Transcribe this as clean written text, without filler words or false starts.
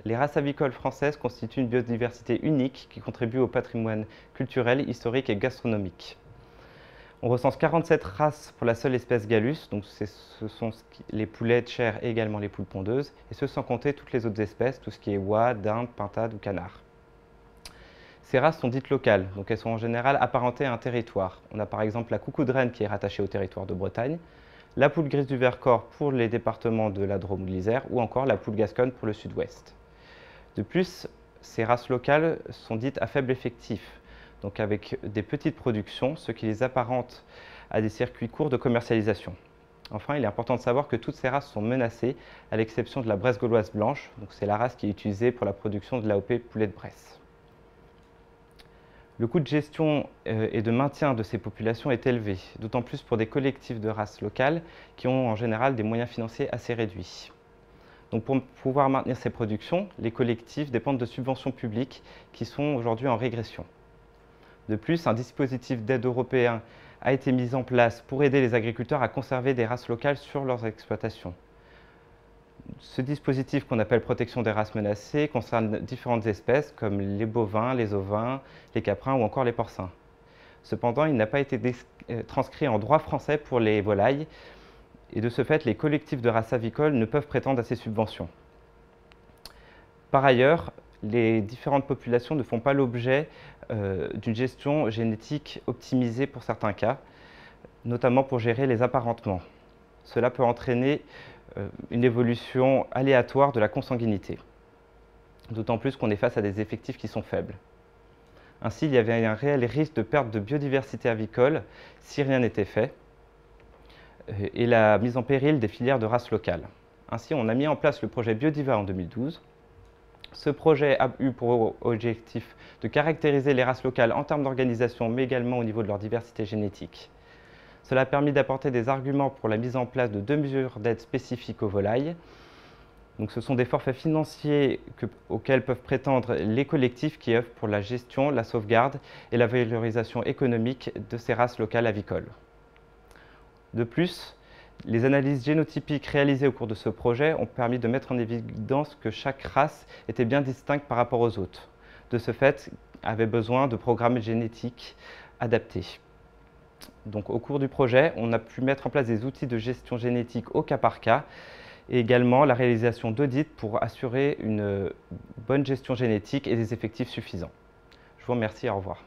Les races avicoles françaises constituent une biodiversité unique qui contribue au patrimoine culturel, historique et gastronomique. On recense 47 races pour la seule espèce Gallus, donc ce sont les poulets de chair et également les poules pondeuses, et ce sans compter toutes les autres espèces, tout ce qui est oie, dinde, pintade ou canard. Ces races sont dites locales, donc elles sont en général apparentées à un territoire. On a par exemple la coucou-de-Rennes qui est rattachée au territoire de Bretagne, la poule grise du Vercors pour les départements de la Drôme ou de l'Isère, ou encore la poule gasconne pour le sud-ouest. De plus, ces races locales sont dites à faible effectif, donc avec des petites productions, ce qui les apparente à des circuits courts de commercialisation. Enfin, il est important de savoir que toutes ces races sont menacées, à l'exception de la Bresse gauloise blanche, donc c'est la race qui est utilisée pour la production de l'AOP poulet de Bresse. Le coût de gestion et de maintien de ces populations est élevé, d'autant plus pour des collectifs de races locales qui ont en général des moyens financiers assez réduits. Donc pour pouvoir maintenir ces productions, les collectifs dépendent de subventions publiques qui sont aujourd'hui en régression. De plus, un dispositif d'aide européen a été mis en place pour aider les agriculteurs à conserver des races locales sur leurs exploitations. Ce dispositif qu'on appelle protection des races menacées concerne différentes espèces comme les bovins, les ovins, les caprins ou encore les porcins. Cependant, il n'a pas été transcrit en droit français pour les volailles et de ce fait, les collectifs de races avicoles ne peuvent prétendre à ces subventions. Par ailleurs, les différentes populations ne font pas l'objet d'une gestion génétique optimisée pour certains cas, notamment pour gérer les apparentements. Cela peut entraîner une évolution aléatoire de la consanguinité, d'autant plus qu'on est face à des effectifs qui sont faibles. Ainsi, il y avait un réel risque de perte de biodiversité avicole si rien n'était fait, et la mise en péril des filières de races locales. Ainsi, on a mis en place le projet Biodiva en 2012. Ce projet a eu pour objectif de caractériser les races locales en termes d'organisation, mais également au niveau de leur diversité génétique. Cela a permis d'apporter des arguments pour la mise en place de 2 mesures d'aide spécifiques aux volailles. Donc, ce sont des forfaits financiers auxquels peuvent prétendre les collectifs qui œuvrent pour la gestion, la sauvegarde et la valorisation économique de ces races locales avicoles. De plus, les analyses génotypiques réalisées au cours de ce projet ont permis de mettre en évidence que chaque race était bien distincte par rapport aux autres. De ce fait, avait besoin de programmes génétiques adaptés. Donc, au cours du projet, on a pu mettre en place des outils de gestion génétique au cas par cas et également la réalisation d'audits pour assurer une bonne gestion génétique et des effectifs suffisants. Je vous remercie, au revoir.